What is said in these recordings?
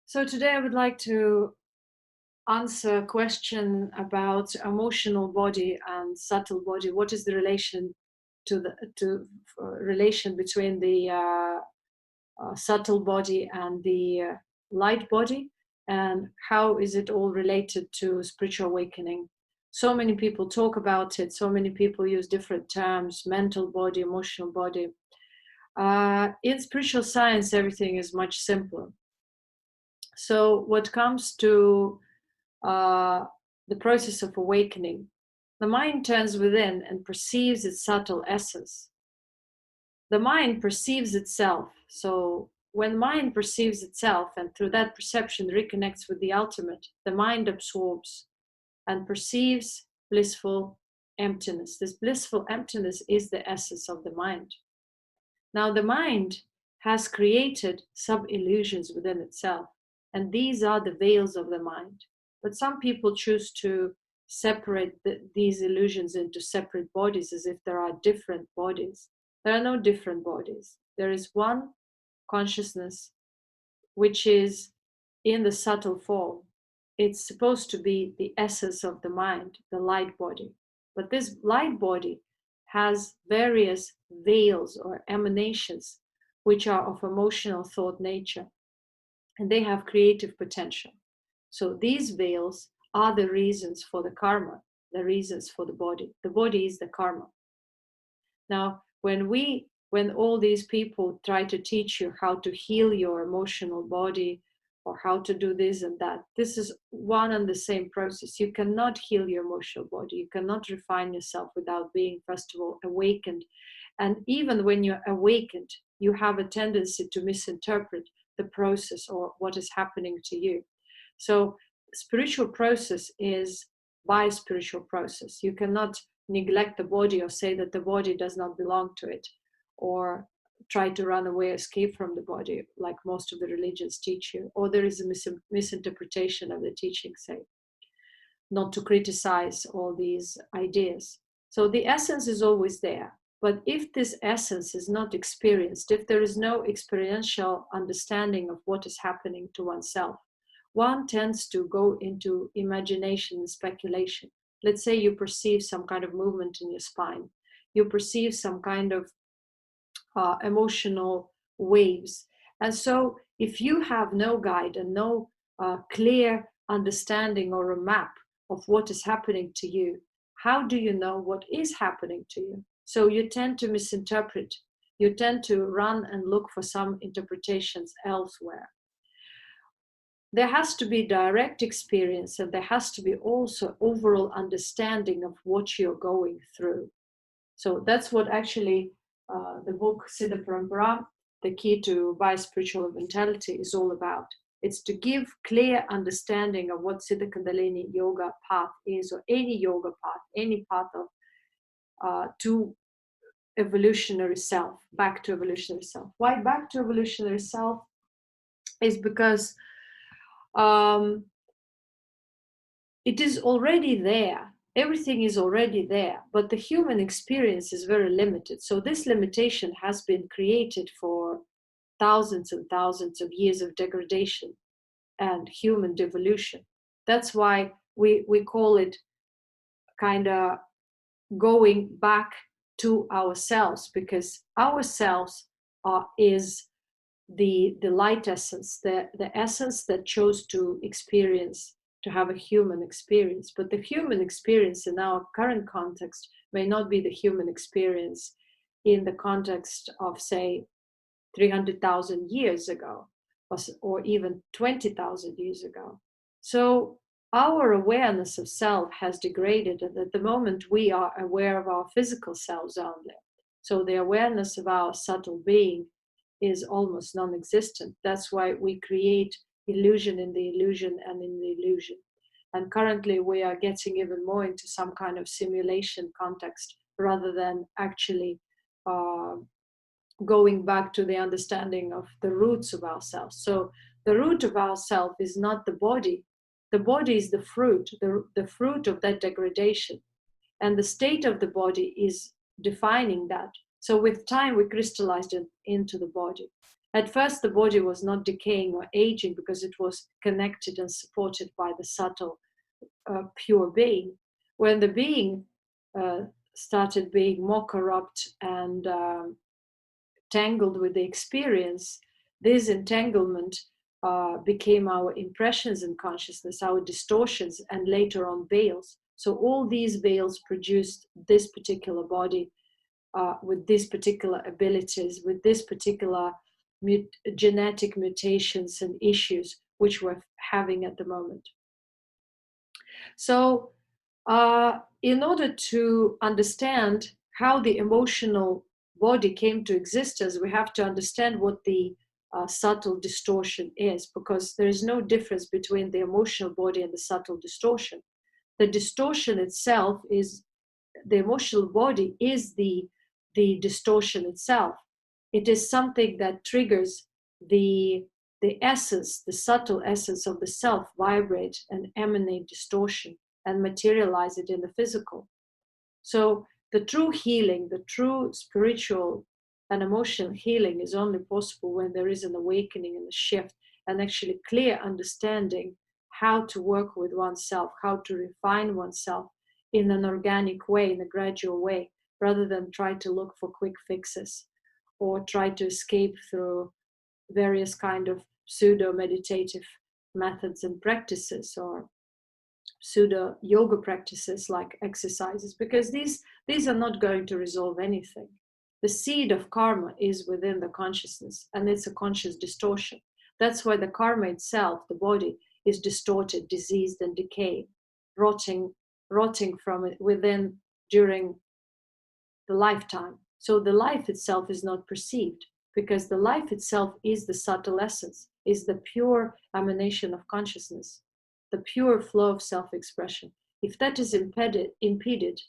So today I would like to answer a question about emotional body and subtle body. What is the relation relation between the subtle body and the light body, and how is it all related to spiritual awakening? So many people talk about it. So many people use different terms: mental body, emotional body. In spiritual science, everything is much simpler. So what comes to uh, the process of awakening, the mind turns within and perceives its subtle essence. The mind perceives itself. So when mind perceives itself and through that perception reconnects with the ultimate, the mind absorbs and perceives blissful emptiness. This blissful emptiness is the essence of the mind. Now the mind has created sub-illusions within itself, and these are the veils of the mind. But some people choose to separate these illusions into separate bodies as if there are different bodies. There are no different bodies. There is one consciousness which is in the subtle form. It's supposed to be the essence of the mind, the light body. But this light body has various veils or emanations which are of emotional thought nature, and they have creative potential. So these veils are the reasons for the karma, the reasons for the body. The body is the karma. Now, when all these people try to teach you how to heal your emotional body or how to do this and that, this is one and the same process. You cannot heal your emotional body. You cannot refine yourself without being, first of all, awakened. And even when you're awakened, you have a tendency to misinterpret the process or what is happening to you. So spiritual process is by spiritual process. You cannot neglect the body or say that the body does not belong to it, or try to run away, escape from the body, like most of the religions teach you, or there is a misinterpretation of the teaching, say, not to criticize all these ideas. So the essence is always there. But if this essence is not experienced, if there is no experiential understanding of what is happening to oneself, one tends to go into imagination and speculation. Let's say you perceive some kind of movement in your spine. You perceive some kind of emotional waves. And so if you have no guide and no clear understanding or a map of what is happening to you, how do you know what is happening to you? So you tend to misinterpret. You tend to run and look for some interpretations elsewhere. There has to be direct experience, and there has to be also overall understanding of what you're going through. So that's what actually the book Siddha Parampara, The Key to Bi-Spiritual Mentality, is all about. It's to give clear understanding of what Siddha Kundalini Yoga path is, or any yoga path, any path of to evolutionary self, back to evolutionary self. Why back to evolutionary self? Is because it is already there. Everything is already there, but the human experience is very limited. So this limitation has been created for thousands and thousands of years of degradation and human devolution. That's why we call it kind of going back to ourselves, because ourselves is the light essence, the essence that chose to experience, to have a human experience. But the human experience in our current context may not be the human experience in the context of, say, 300,000 years ago, or even 20,000 years ago. So our awareness of self has degraded, and at the moment we are aware of our physical selves only. So the awareness of our subtle being is almost non-existent. That's why we create illusion in the illusion and in the illusion. And currently we are getting even more into some kind of simulation context rather than actually going back to the understanding of the roots of ourselves. So the root of ourself is not the body. The body is the fruit of that degradation. And the state of the body is defining that. So with time, we crystallized it into the body. At first, the body was not decaying or aging because it was connected and supported by the subtle, pure being. When the being started being more corrupt and tangled with the experience, this entanglement became our impressions in consciousness, our distortions, and later on veils. So all these veils produced this particular body with these particular abilities, with this particular genetic mutations and issues which we're having at the moment. So in order to understand how the emotional body came to existence, we have to understand what the subtle distortion is, because there is no difference between the emotional body and the subtle distortion. The distortion itself is, the emotional body is the distortion itself. It is something that triggers the essence, the subtle essence of the self vibrate and emanate distortion and materialize it in the physical. So the true healing, the true spiritual and emotional healing is only possible when there is an awakening and a shift, and actually clear understanding how to work with oneself, how to refine oneself in an organic way, in a gradual way, rather than try to look for quick fixes or try to escape through various kind of pseudo meditative methods and practices, or pseudo yoga practices like exercises, because these are not going to resolve anything. The seed of karma is within the consciousness, and it's a conscious distortion. That's why the karma itself, the body, is distorted, diseased, and decaying, rotting from it within during the lifetime. So the life itself is not perceived, because the life itself is the subtle essence, is the pure emanation of consciousness, the pure flow of self-expression. If that is impeded,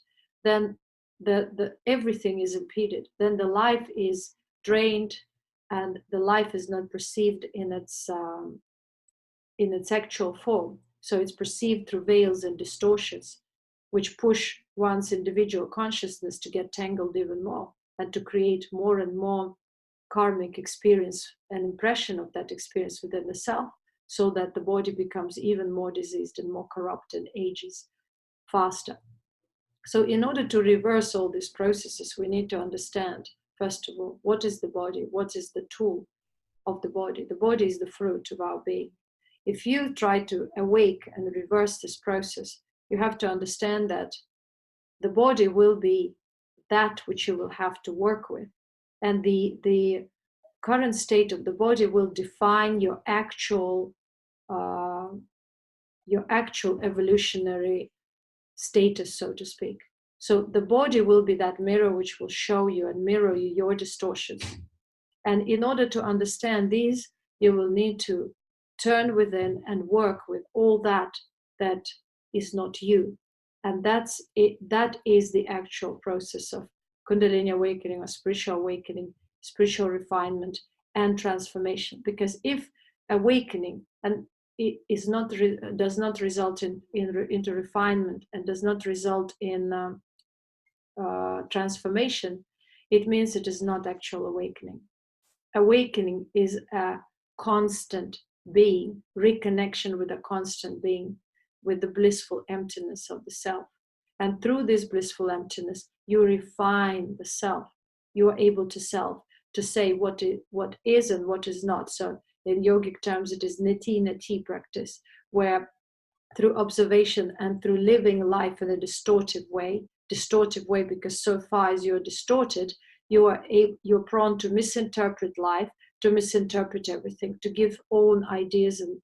then the everything is impeded. Then the life is drained, and the life is not perceived in its actual form. So it's perceived through veils and distortions, which push one's individual consciousness to get tangled even more and to create more and more karmic experience and impression of that experience within the self, so that the body becomes even more diseased and more corrupt and ages faster. So in order to reverse all these processes, we need to understand, first of all, what is the body? What is the tool of the body? The body is the fruit of our being. If you try to awake and reverse this process, you have to understand that the body will be that which you will have to work with. And the current state of the body will define your actual evolutionary status, so to speak. So the body will be that mirror which will show you and mirror you your distortions. And in order to understand these, you will need to turn within and work with all that is not you. And that's it. That is the actual process of Kundalini awakening or spiritual awakening, spiritual refinement and transformation. Because if awakening and it is not does not result into refinement and does not result in transformation, it means it is not actual awakening. Awakening is a constant being, reconnection with a constant being, with the blissful emptiness of the self. And through this blissful emptiness, you refine the self. You are able to say what is and what is not. So in yogic terms, it is neti practice, where through observation and through living life in a distortive way because so far as you're distorted, you're prone to misinterpret life, to misinterpret everything, to give own ideas and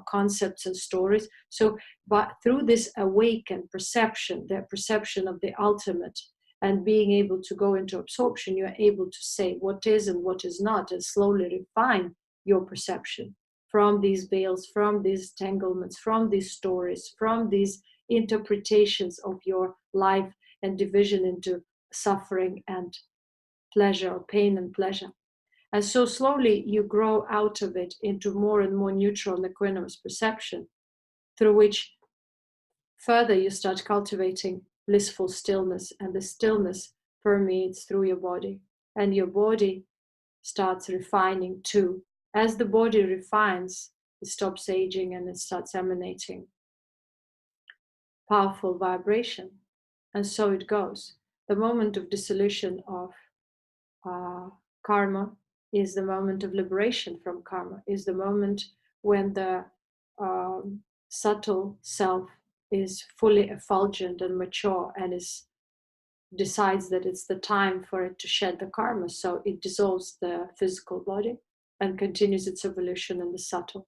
concepts and stories. So, but through this awakened perception, the perception of the ultimate, and being able to go into absorption, you're able to say what is and what is not, and slowly refine your perception from these veils, from these entanglements, from these stories, from these interpretations of your life and division into suffering and pleasure, or pain and pleasure. And so slowly you grow out of it into more and more neutral and equanimous perception, through which further you start cultivating blissful stillness, and the stillness permeates through your body, and your body starts refining too. As the body refines, it stops aging and it starts emanating powerful vibration. And so it goes. The moment of dissolution of karma is the moment of liberation from karma, is the moment when the subtle self is fully effulgent and mature and decides that it's the time for it to shed the karma. So it dissolves the physical body and continues its evolution in the subtle.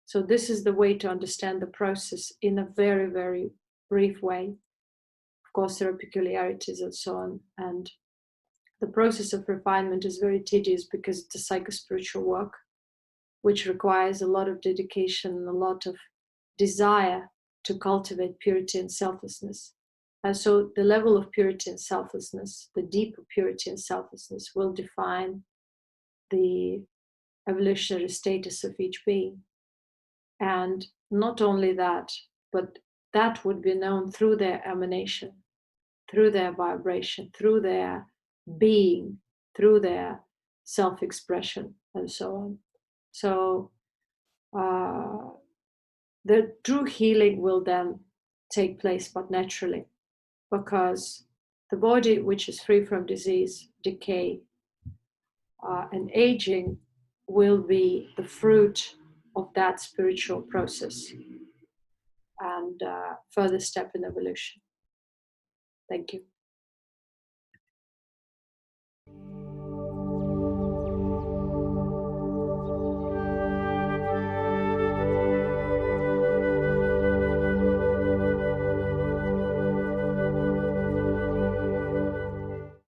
So this is the way to understand the process in a very, very brief way. Of course, there are peculiarities and so on. And the process of refinement is very tedious because it's a psycho-spiritual work, which requires a lot of dedication and a lot of desire to cultivate purity and selflessness. And so the level of purity and selflessness, the deeper purity and selflessness, will define the evolutionary status of each being. And not only that, but that would be known through their emanation, through their vibration, through their being, through their self-expression, and so on. So the true healing will then take place, but naturally, because the body, which is free from disease, decay, and aging, will be the fruit of that spiritual process and further step in evolution. Thank you.